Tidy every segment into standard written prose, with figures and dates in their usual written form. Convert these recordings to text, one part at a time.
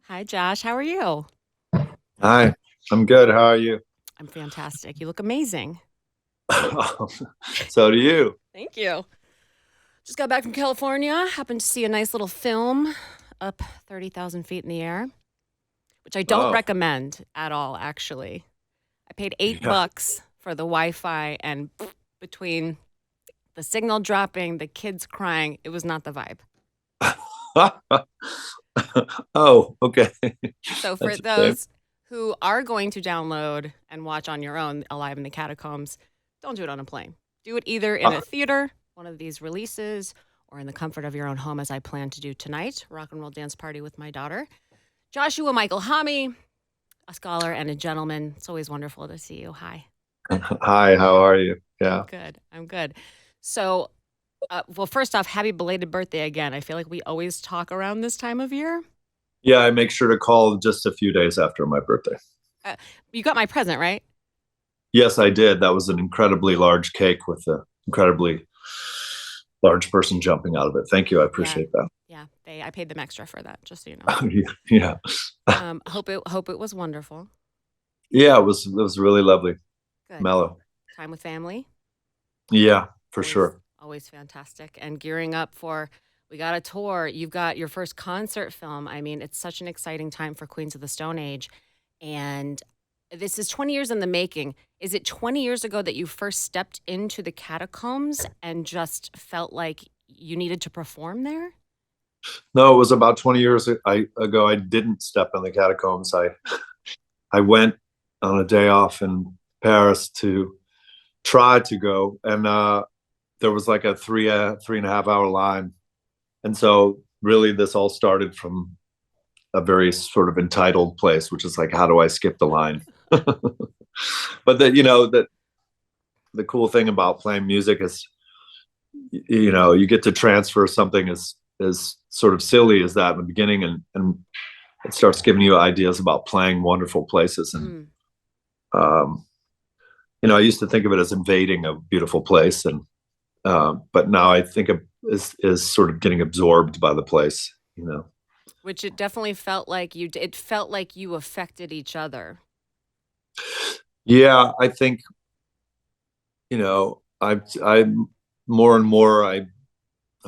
Hi, Josh. How are you? Hi, I'm good. How are you? I'm fantastic. You look amazing. So do you. Thank you. Just got back from California. Happened to see a nice little film up 30,000 feet in the air, which I don't Oh, recommend at all, actually. I paid eight yeah. bucks for the Wi Fi, and between the signal dropping, the kids crying, it was not the vibe. Oh, okay. So, for That's a shame. those who are going to download and watch on your own Alive in the Catacombs, don't do it on a plane. Do it either in a theater, one of these releases, or in the comfort of your own home, as I plan to do tonight. Rock and roll dance party with my daughter. Joshua Michael Homme, a scholar and a gentleman. It's always wonderful to see you. Hi. Hi, how are you? I'm Yeah. good. I'm good. So, well, first off, happy belated birthday again. I feel like we always talk around this time of year. Yeah, I make sure to call just a few days after my birthday. Uh, you got my present, right? Yes, I did. That was an incredibly large cake with an incredibly large person jumping out of it. Thank you. I Yeah. appreciate that. Yeah. I paid them extra for that, just so you know. Yeah. Hope it was wonderful. Yeah, it was really lovely. Good. Mellow. Time with family. Yeah, for Always sure. always fantastic. And gearing up for we got a tour. You've got your first concert film. I mean, it's such an exciting time for Queens of the Stone Age. And this is 20 years in the making. Is it 20 years ago that you first stepped into the catacombs and just felt like you needed to perform there? No, it was about 20 years ago. I didn't step in the catacombs. I went on a day off in Paris to try to go, and there was like a 3.5 hour line, and so really this all started from a very sort of entitled place, which is like, how do I skip the line? But that the cool thing about playing music is, you get to transfer something as sort of silly as that in the beginning, and it starts giving you ideas about playing wonderful places. And Mm. um, I used to think of it as invading a beautiful place, and but now I think of is sort of getting absorbed by the place. Which it definitely felt like it felt like you affected each other. Yeah, I think I more and more I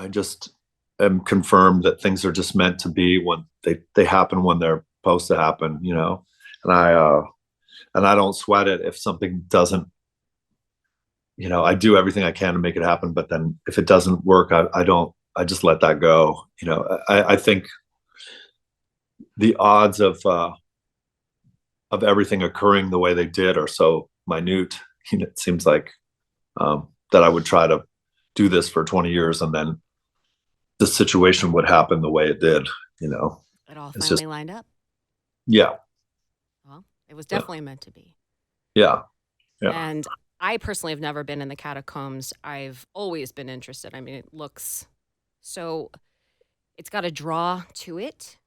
just am confirmed that things are just meant to be when they happen when they're supposed to happen. And I don't sweat it if something doesn't. I do everything I can to make it happen, but then if it doesn't work, I don't. I just let that go. I think the odds of everything occurring the way they did are so minute. It seems like that I would try to do this for 20 years and then the situation would happen the way it did. It all It's just, finally lined up. yeah, Well, it was yeah, definitely meant to be. yeah, yeah. And I personally have never been in the catacombs. I've always been interested. I mean, it looks so, it's got a draw to it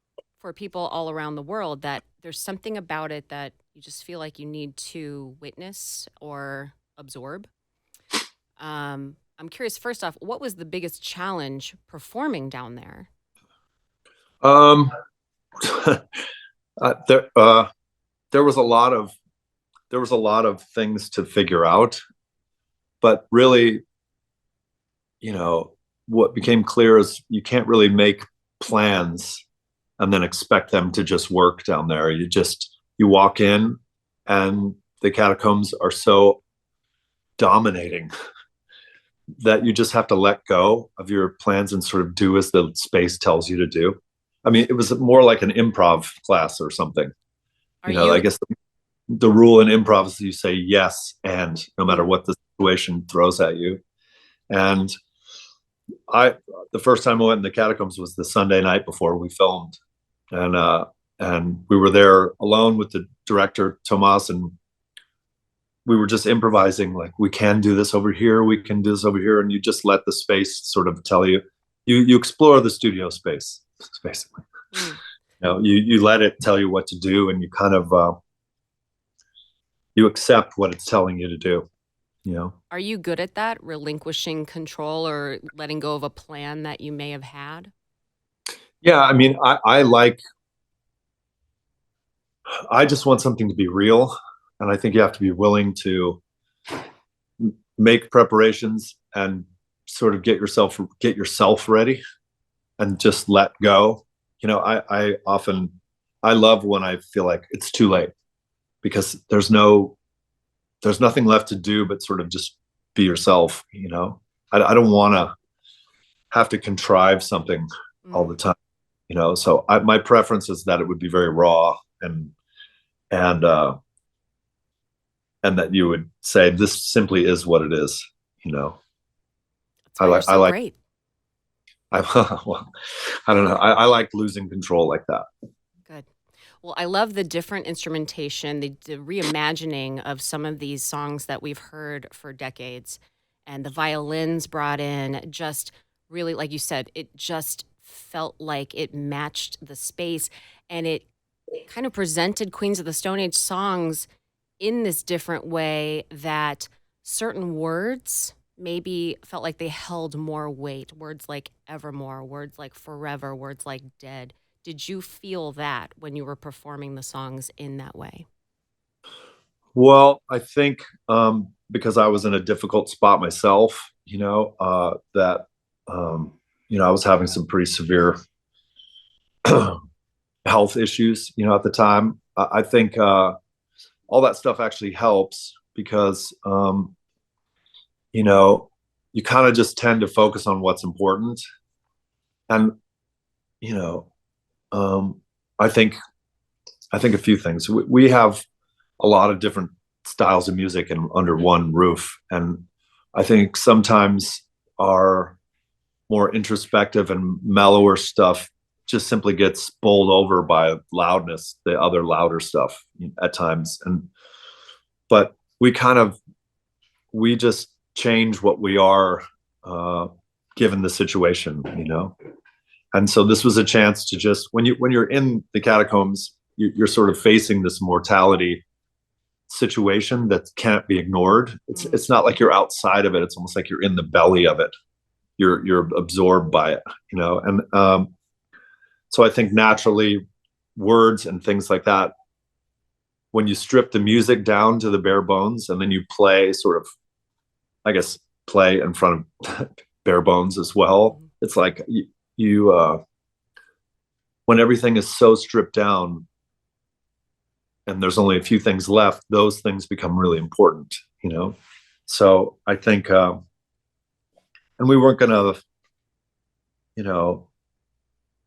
for people all around the world that there's something about it that you just feel like you need to witness or absorb. I'm curious, first off, what was the biggest challenge performing down there? Um, there was a lot of things to figure out, but really, what became clear is you can't really make plans and then expect them to just work down there. You walk in, and the catacombs are so dominating that you just have to let go of your plans and sort of do as the space tells you to do. I mean, it was more like an improv class or something. Are I you, guess the rule in improv is you say yes and no matter mm, what the situation throws at you. And I the first time I went in the catacombs was the Sunday night before we filmed, and we were there alone with the director Tomas, and we were just improvising like, we can do this over here, we can do this over here, and you just let the space sort of tell you. You explore the studio space basically. mm. You let it tell you what to do, and you kind of you accept what it's telling you to do. You know. Are you good at that, relinquishing control or letting go of a plan that you may have had? Yeah, I mean, I like I just want something to be real, and I think you have to be willing to make preparations and sort of get yourself ready and just let go. I often I love when I feel like it's too late because there's nothing left to do but sort of just be yourself. I don't want to have to contrive something all Mm. the time. So my preference is that it would be very raw and and that you would say this simply is what it is. You know, That's why you're I so like great. I well, I don't know. I like losing control like that. Good. Well, I love the different instrumentation, the reimagining of some of these songs that we've heard for decades. And the violins brought in just really, like you said, it just felt like it matched the space. And it kind of presented Queens of the Stone Age songs in this different way that certain words maybe felt like they held more weight. Words like evermore, words like forever, words like dead. Did you feel that when you were performing the songs in that way? Well, I think because I was in a difficult spot myself, that I was having some pretty severe health issues, at the time. I think all that stuff actually helps because you know, you kind of just tend to focus on what's important. And, you know, um, I think I think a few things. We have a lot of different styles of music in under one roof, and I think sometimes our more introspective and mellower stuff just simply gets bowled over by loudness, the other louder stuff at times. And but we just change what we are uh, given the situation. And so this was a chance to just when you're in the catacombs, you're sort of facing this mortality situation that can't be ignored. It's Mm. it's not like you're outside of it. It's almost like you're in the belly of it. You're absorbed by it. And so I think naturally, words and things like that, when you strip the music down to the bare bones, and then you play sort of, I guess, play in front of bare bones as well. Mhm. It's like you when everything is so stripped down and there's only a few things left, those things become really important. So I think, and we weren't gonna, you know,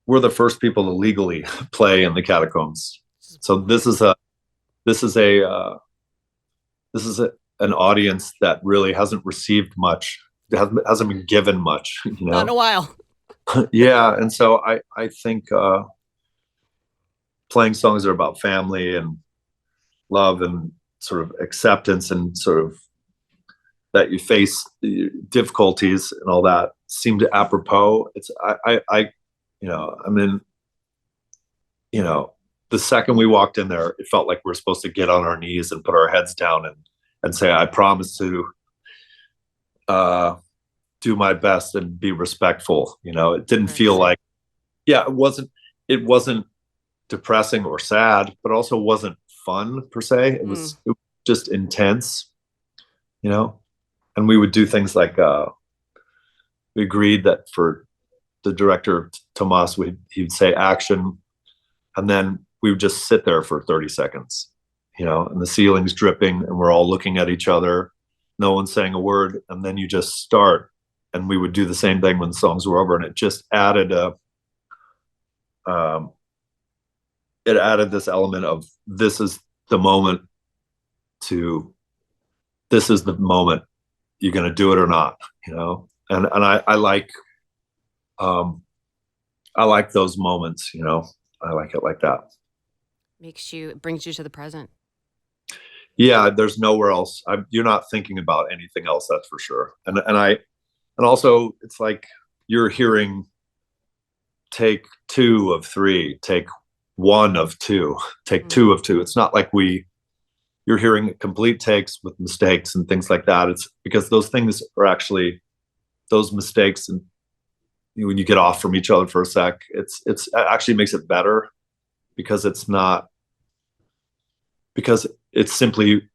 we're the first people to legally play in the catacombs. So Wonderful. this is a this is an audience that really hasn't received much, hasn't been given much. Not in a while. Yeah, and so I think playing songs that are about family and love and sort of acceptance and sort of that you face difficulties and all that seem to apropos. It's I mean, you know, the second we walked in there, it felt like we were supposed to get on our knees and put our heads down and say, I promise to uh, do my best and be respectful. It didn't Very feel good. like, yeah, it wasn't depressing or sad, but also wasn't fun per se. It Mm. was, it was just intense, you know. And we would do things like we agreed that for the director Tomas, he'd say action, and then we would just sit there for 30 seconds, and the ceiling's dripping, and we're all looking at each other, no one's saying a word, and then you just start. And we would do the same thing when the songs were over, and um, it added this element of the moment to this is the moment, you're going to do it or not. And um, I like those moments. I like it like that. It brings you to the present. Yeah, there's nowhere else. You're not thinking about anything else, that's for sure. And also it's like you're hearing take two of three, take one of two, take Mm. two of two. It's not like you're hearing complete takes with mistakes and things like that. It's because those things are actually those mistakes, and when you get off from each other for a sec, it actually makes it better because it's not because it's simply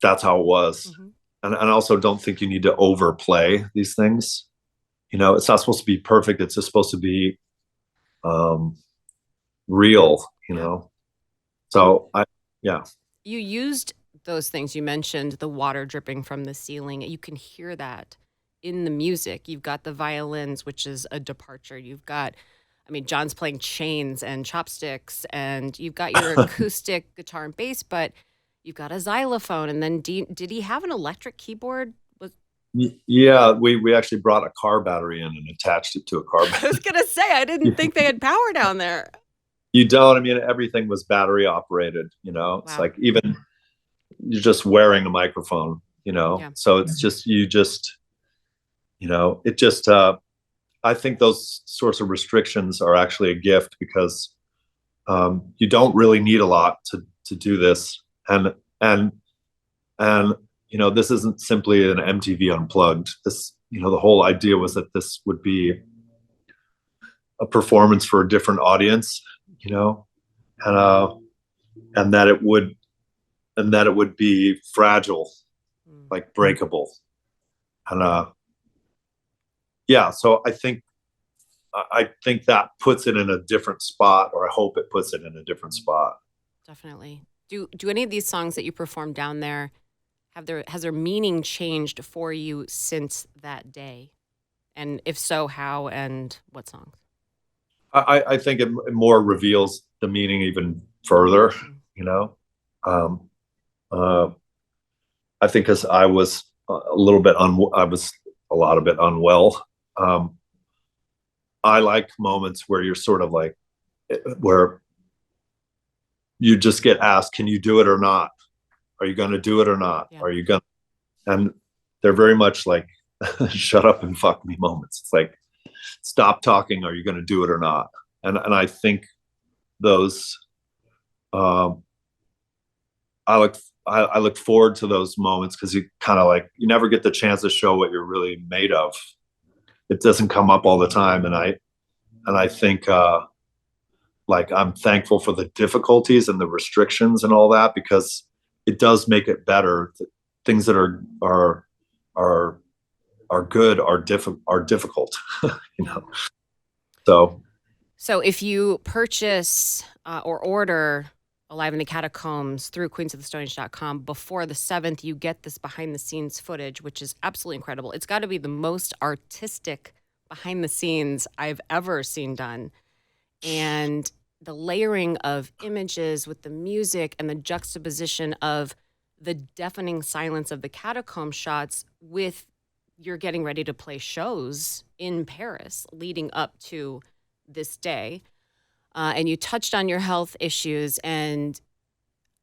that's how it was. Hmm. And I also don't think you need to overplay these things. It's not supposed to be perfect. It's just supposed to be um, real. Yeah. And So yeah, you used those things. You mentioned the water dripping from the ceiling. You can hear that in the music. You've got the violins, which is a departure. You've got, I mean, John's playing chains and chopsticks, and you've got your acoustic guitar and bass, but you've got a xylophone. And then did he have an electric keyboard? Was yeah. We actually brought a car battery in and attached it to a car I was battery. gonna say I didn't think they had power down there. You don't. I mean, everything was battery operated. It's Wow. like even you're just wearing a microphone. Yeah. So it's just it just. I think those sorts of restrictions are actually a gift because you don't really need a lot to do this, and and this isn't simply an MTV Unplugged. This the whole idea was that this would be a performance for a different audience, you know, and and that it would be fragile, Mm. like breakable, and yeah. So I think that puts it in a different spot, or I hope it puts it in a different spot. Definitely. Do any of these songs that you perform down there has their meaning changed for you since that day? And if so, how and what songs? I think it more reveals the meaning even further, Mm. you know. Um, uh, I think because I was a lot of bit unwell. Um, I like moments where you're sort of like, where you just get asked, can you do it or not? Are you going to do it or not? Yeah. Are you going to? And they're very much like, shut up and fuck me moments. It's like, stop talking. Are you going to do it or not? And I think those, um, I look forward to those moments because you kind of like, you never get the chance to show what you're really made of. It doesn't come up all the time. And I think, like I'm thankful for the difficulties and the restrictions and all that because it does make it better. Things that are are good are difficult, you Yeah. know. So So if you purchase or order Alive in the Catacombs through queensofthestonehenge.com before the 7th, you get this behind the scenes footage, which is absolutely incredible. It's got to be the most artistic behind the scenes I've ever seen done. And the layering of images with the music and the juxtaposition of the deafening silence of the catacomb shots with you're getting ready to play shows in Paris leading up to this day. And you touched on your health issues. And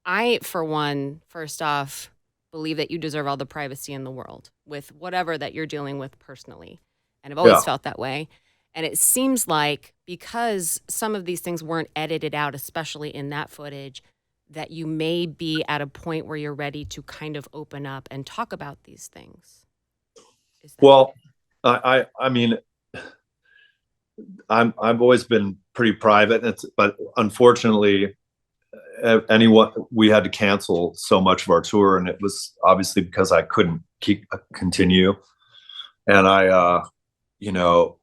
I, for one, first off, believe that you deserve all the privacy in the world with whatever that you're dealing with personally. And I've always yeah. felt that way. And it seems like because some of these things weren't edited out, especially in that footage, that you may be at a point where you're ready to kind of open up and talk about these things. Is that? Well, I mean, I've always been pretty private, but unfortunately, anyone we had to cancel so much of our tour, and it was obviously because I couldn't continue. And you know,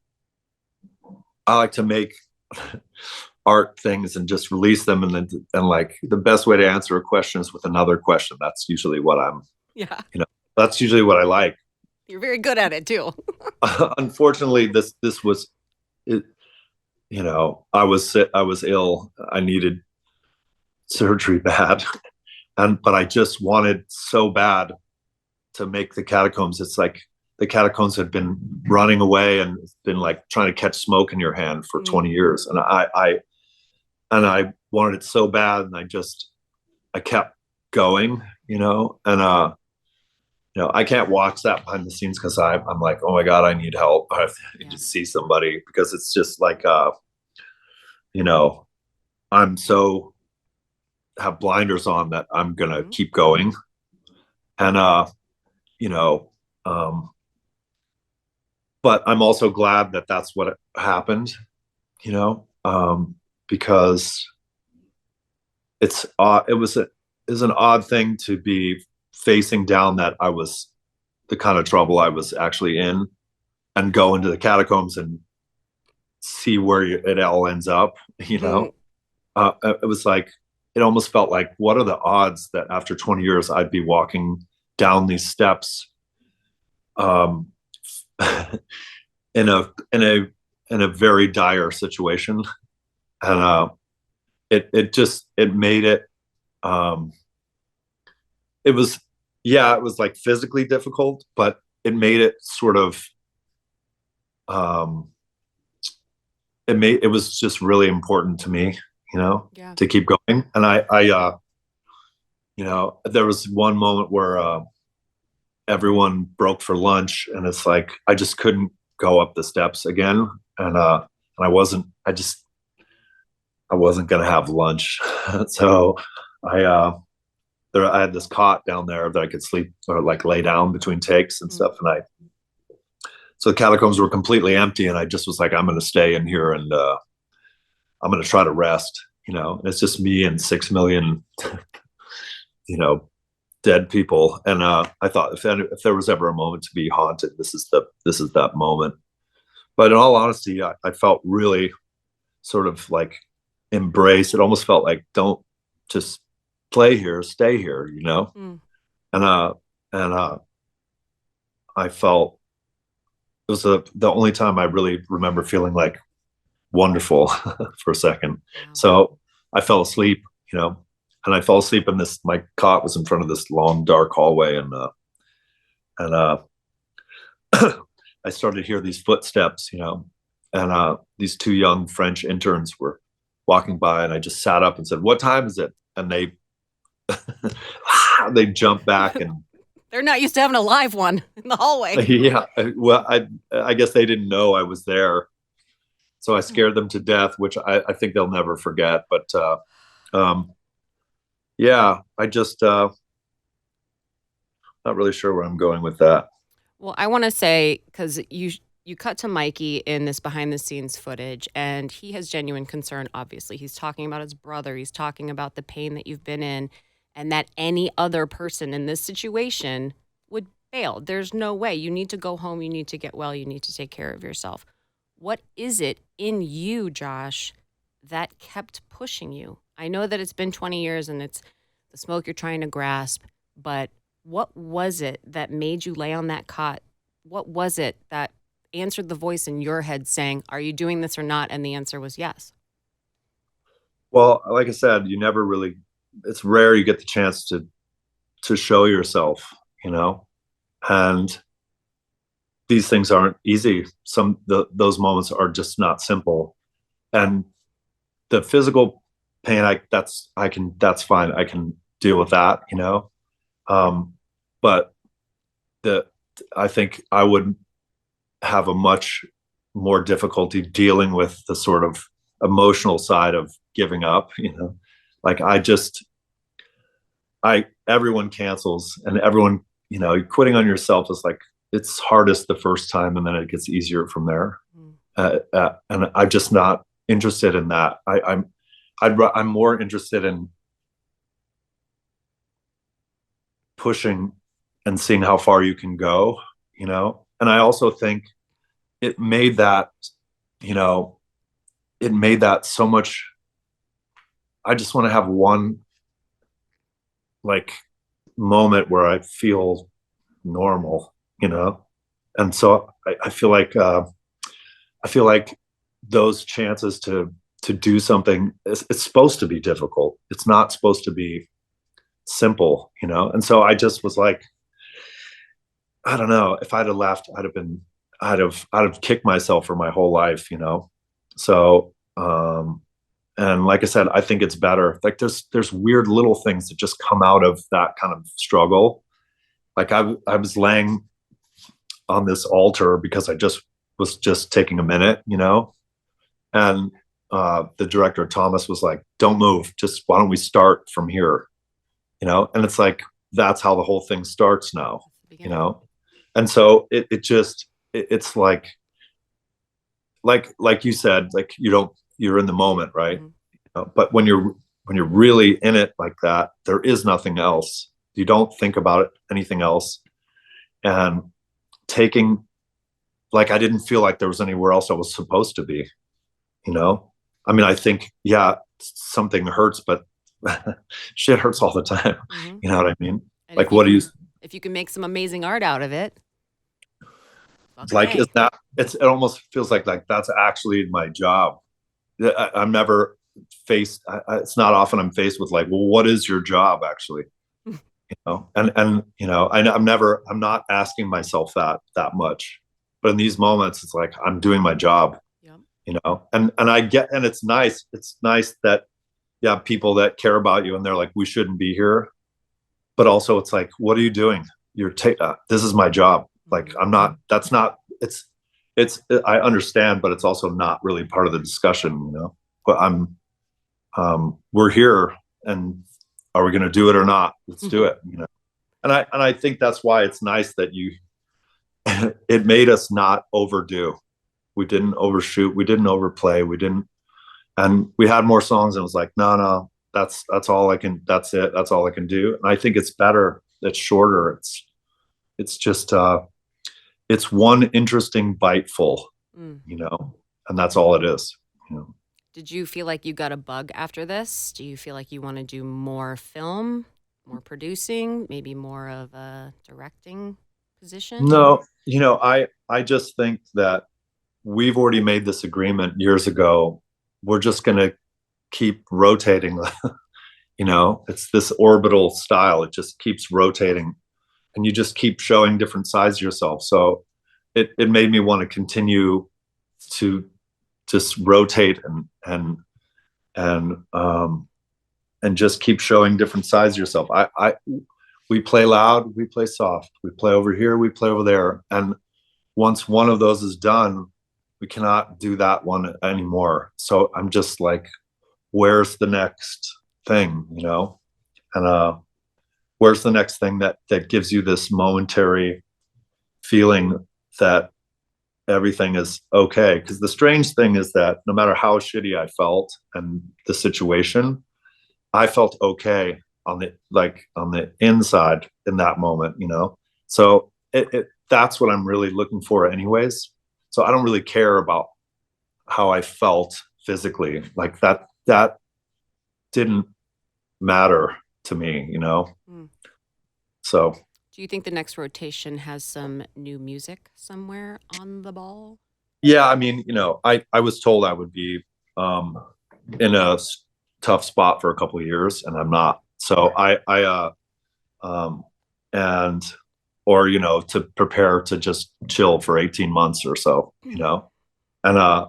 I like to make art things and just release them, and like the best way to answer a question is with another question. That's usually what I'm, Yeah. you know, that's usually what I like. You're very good at it too. Unfortunately, this was it. I was sick, I was ill. I needed surgery bad, but I just wanted so bad to make the catacombs. It's like the catacombs had been running away and it's been like trying to catch smoke in your hand for Mm. 20 years. And I wanted it so bad. And I kept going, and, I can't watch that behind the scenes because I'm like, oh my God, I need help. I need Yeah. to see somebody because it's just like, you know, I'm so have blinders on that I'm going to Hmm. keep going. And, you know, um, but I'm also glad that that's what happened, because it was is an odd thing to be facing down that I was the kind of trouble I was actually in, and go into the catacombs and see where it all ends up. You know, it was like it almost felt like, what are the odds that after 20 years I'd be walking down these steps, um, in a very dire situation, and it made it, um, it was, yeah, it was like physically difficult, but it made it sort of, um, it was just really important to me, you know, Yeah. to keep going. And you know, there was one moment where everyone broke for lunch, and it's like I just couldn't go up the steps again, and I wasn't gonna have lunch, so I I had this cot down there that I could sleep or like lay down between takes and Mm. stuff, and I so the catacombs were completely empty, and I just was like, I'm gonna stay in here, and I'm gonna try to rest. You know, it's just me and 6 million, you know, dead people. And I thought, if there was ever a moment to be haunted, this is that moment. But in all honesty, I felt really sort of like embraced. It almost felt like, don't just play here, stay here, you know. Mm. And I felt it was the only time I really remember feeling like wonderful for a second. Wow. So I fell asleep, you know, and I fell asleep in this. My cot was in front of this long, dark hallway, and I started to hear these footsteps, you know, and these two young French interns were walking by, and I just sat up and said, "What time is it?" And they jumped back, and They're not used to having a live one in the hallway. yeah, well, I guess they didn't know I was there, so I scared them to death, which I think they'll never forget. But um, yeah, I just not really sure where I'm going with that. Well, I want to say, because you cut to Mikey in this behind the scenes footage, and he has genuine concern. Obviously, he's talking about his brother. He's talking about the pain that you've been in, and that any other person in this situation would fail. There's no way. You need to go home. You need to get well. You need to take care of yourself. What is it in you, Josh, that kept pushing you? I know that it's been 20 years and it's the smoke you're trying to grasp, but what was it that made you lay on that cot? What was it that answered the voice in your head saying, "Are you doing this or not?" And the answer was yes. Well, like I said, you never really. It's rare you get the chance to show yourself, you know, and these things aren't easy. Those moments are just not simple, and the physical pain, that's fine. I can deal with that, you know. But the I think I would have a much more difficulty dealing with the sort of emotional side of giving up, you know. Like I everyone cancels, and everyone, you know, quitting on yourself is like, it's hardest the first time, and then it gets easier from there. Mm. And I'm just not interested in that. I'm more interested in pushing and seeing how far you can go, you know. And I also think it made that, you know, it made that so much. I just want to have one like moment where I feel normal, you know. And so I feel like those chances to do something, it's supposed to be difficult. It's not supposed to be simple, you know. And so I just was like, I don't know, if I'd have left, I'd have kicked myself for my whole life, you know. So and like I said, I think it's better. Like there's weird little things that just come out of that kind of struggle. Like I was laying on this altar because I just was just taking a minute, you know. And the director Thomas was like, "Don't move. Just why don't we start from here?" You know. And it's like, that's how the whole thing starts now, That's the you beginning. know. And so it's like you said, like you're in the moment, right? Hmm. But when you're when you're really in it like that, there is nothing else. You don't think about it, anything else. And taking, like, I didn't feel like there was anywhere else I was supposed to be, you know? I mean, I think, yeah, something hurts, but shit hurts all the time. Hmm. You know what I mean? And Like, what do you, if you can make some amazing art out of it, fucking like, is A. that, it almost feels like that's actually my job. I'm never faced, it's not often I'm faced with like, well, what is your job actually? You know, and you know, I'm not asking myself that much, but in these moments, it's like I'm doing my job, Yep. you know, and I get, and it's nice that you have people that care about you, and they're like, we shouldn't be here, but also it's like, what are you doing? This is my job. Like, Hmm. I'm not. That's not. It's. I understand, but it's also not really part of the discussion, you know. But we're here, and are we going to do it or not? Let's do it, you know. And I think that's why it's nice that you. It made us not overdo. We didn't overshoot. We didn't overplay. We didn't, and we had more songs, and it was like, no, that's all I can. That's it. That's all I can do. And I think it's better. It's shorter. It's just it's one interesting bite full, Mm. you know, and that's all it is. You know. Did you feel like you got a bug after this? Do you feel like you want to do more film, more producing, maybe more of a directing position? No, you know, I just think that we've already made this agreement years ago. We're just going to keep rotating. You know, it's this orbital style. It just keeps rotating, and you just keep showing different sides of yourself. So it made me want to continue to just rotate and and just keep showing different sides of yourself. I we play loud, we play soft, we play over here, we play over there, and once one of those is done, we cannot do that one anymore. So I'm just like, where's the next thing, you know? And where's the next thing that gives you this momentary feeling that everything is okay? Because the strange thing is that no matter how shitty I felt and the situation, I felt okay on the inside in that moment, you know. So that's what I'm really looking for, anyways. So I don't really care about how I felt physically. Like that didn't matter to me, you know. Mm. So Do you think the next rotation has some new music somewhere on the ball? yeah, I mean, you know, I was told I would be um, in a tough spot for a couple of years, and I'm not. So um, and or you know, to prepare to just chill for 18 months or so, you know. And I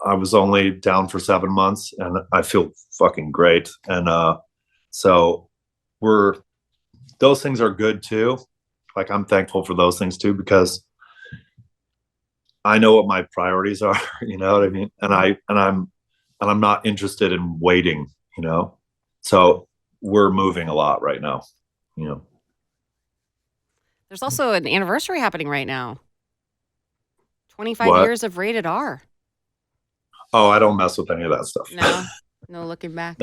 I was only down for 7 months, and I feel fucking great. And so we're those things are good too. Like, I'm thankful for those things too, because I know what my priorities are. You know what I Mm. mean? And I'm not interested in waiting. You know, so we're moving a lot right now. You know, There's also an anniversary happening right now. 25 what? years of rated R. Oh, I don't mess with any of that stuff. No, no looking back.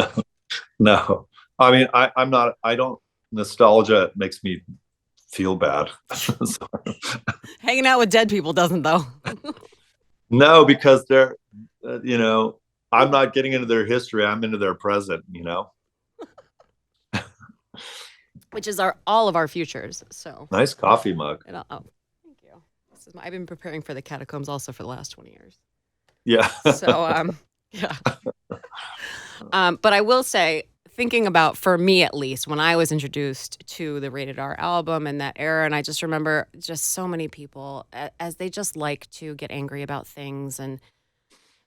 No, I mean, I'm not. I don't. Nostalgia makes me feel bad. So, Hanging out with dead people doesn't, though. no, because they're, you know, I'm not getting into their history. I'm into their present. You know, Which is our all of our futures. So, nice coffee mug. oh, thank you. I've been preparing for the catacombs also for the last 20 years. Yeah. So, yeah. But I will say, thinking about, for me at least, when I was introduced to the Rated R album and that era, and I just remember just so many people, as they just like to get angry about things, and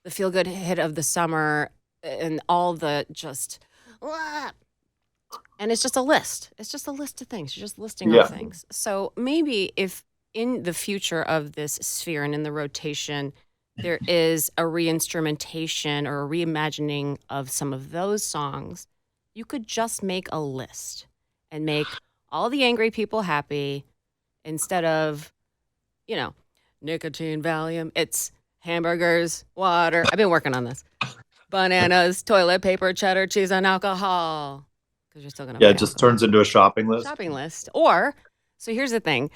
the feel good hit of the summer, and all the just, "Wah!" And it's just a list. It's just a list of things. You're just listing off Yeah. things. So maybe if in the future of this sphere and in the rotation, there is a reinstrumentation or a reimagining of some of those songs, you could just make a list and make all the angry people happy instead of, you know, nicotine, Valium. It's hamburgers, water. I've been working on this. Bananas, toilet paper, cheddar cheese, and alcohol. Because you're still going to Yeah, buy it just turns alcohol. into a shopping list. Shopping list. Or, so here's the thing,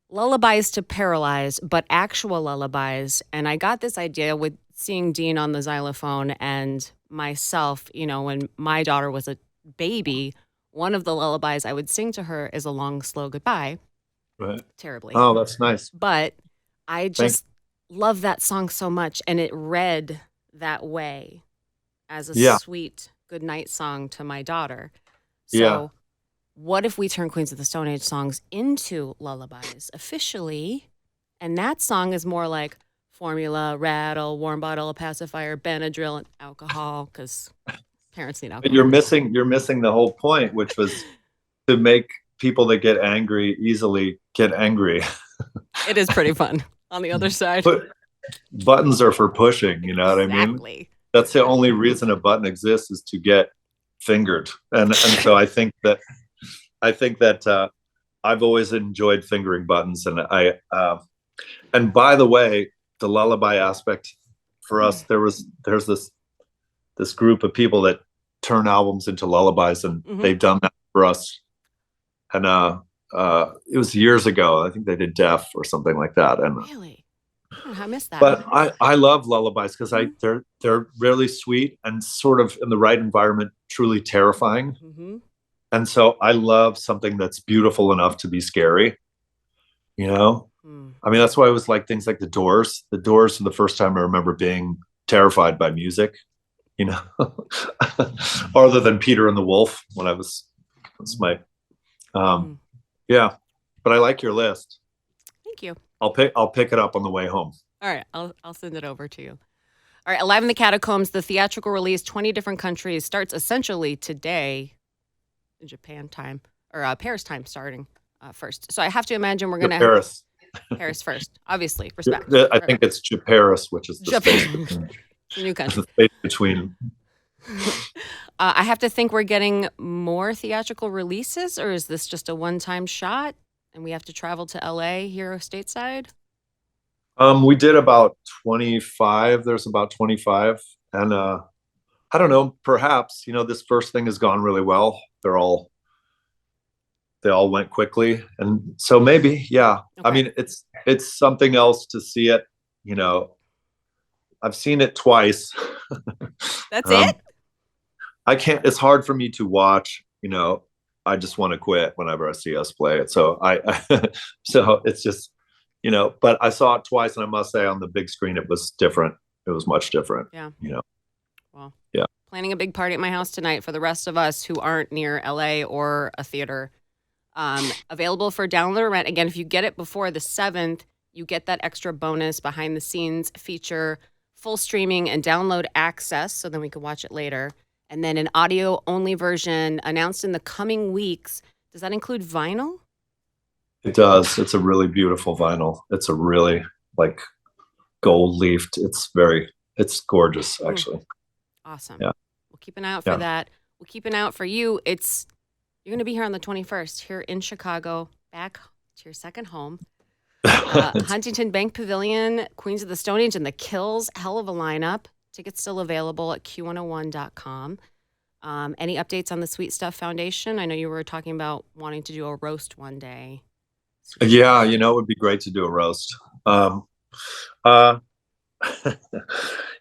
lullabies to paralyze, but actual lullabies. And I got this idea with seeing Dean on the xylophone and myself, when my daughter was a baby, one of the lullabies I would sing to her is A Long, Slow Goodbye. Right. Terribly. Oh, that's nice. But I Thank. just love that song so much. And it read that way as a Yeah. sweet goodnight song to my daughter. Yeah. So, what if we turn Queens of the Stone Age songs into lullabies officially? And that song is more like formula, rattle, warm bottle, a pacifier, Benadryl, and alcohol, because parents need But alcohol. you're missing the whole point, which was to make people that get angry easily get angry. It is pretty fun on the other side. But buttons are for pushing, you know what I mean? Exactly. That's the only reason a button exists, is to get fingered. And so I think that I've always enjoyed fingering buttons, and and by the way, the lullaby aspect for us, there's this group of people that turn albums into lullabies, and they've done that for us. And it was years ago. I think they did Deaf or something like that. And Really? I missed that. but I love lullabies because they're really sweet and sort of, in the right environment, truly terrifying. And so I love something that's beautiful enough to be scary. You know, I mean, that's why I was like things like The Doors. The Doors, for the first time I remember being terrified by music. You know, other than Peter and the Wolf when that's my yeah. But I like your list. Thank you. I'll pick it up on the way home. All right, I'll send it over to you. All right, Alive in the Catacombs, the theatrical release, 20 different countries, starts essentially today in Japan time, or Paris time starting first. So I have to imagine we're going to Paris. Paris first, obviously, respect. I think it's Paris, which is the space between, the new country. the space between. I have to think we're getting more theatrical releases, or is this just a one-time shot and we have to travel to LA here stateside? We did about 25. There's about 25. And I don't know, perhaps, this first thing has gone really well. They all went quickly. And so maybe, yeah. Okay. I mean, it's something else to see it, I've seen it twice. That's it? It's hard for me to watch, I just want to quit whenever I see us play it. So so it's just, but I saw it twice, and I must say, on the big screen, it was different. It was much different. Yeah. Well, yeah. Planning a big party at my house tonight for the rest of us who aren't near LA or a theater. Available for download or rent. Again, if you get it before the 7th, you get that extra bonus behind the scenes feature, full streaming and download access, so then we can watch it later. And then an audio only version announced in the coming weeks. Does that include vinyl? It does. It's a really beautiful vinyl. It's a really gold leafed. It's gorgeous, actually. Awesome. Yeah. We'll keep an eye out for that. We'll keep an eye out for you. You're going to be here on the 21st here in Chicago, back to your second home. Huntington Bank Pavilion, Queens of the Stone Age, and the Kills. Hell of a lineup. Tickets still available at q101.com. Any updates on the Sweet Stuff Foundation? I know you were talking about wanting to do a roast one day. Yeah, it would be great to do a roast.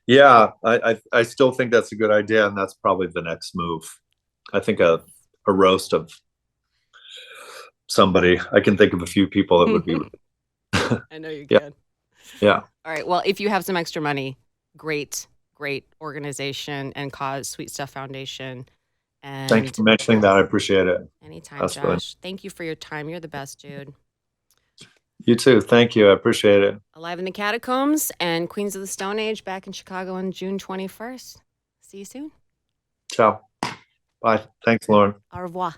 Yeah, I still think that's a good idea, and that's probably the next move. I think a roast of somebody. I can think of a few people that would be. I know you can. Yeah. All right. Well, if you have some extra money, great organization and cause, Sweet Stuff Foundation. And thanks for mentioning that. I appreciate it. Anytime, that's Josh. Good. Thank you for your time. You're the best, dude. You too. Thank you. I appreciate it. Alive in the Catacombs and Queens of the Stone Age back in Chicago on June 21st. See you soon. Ciao. Bye. Thanks, Lauren. Au revoir.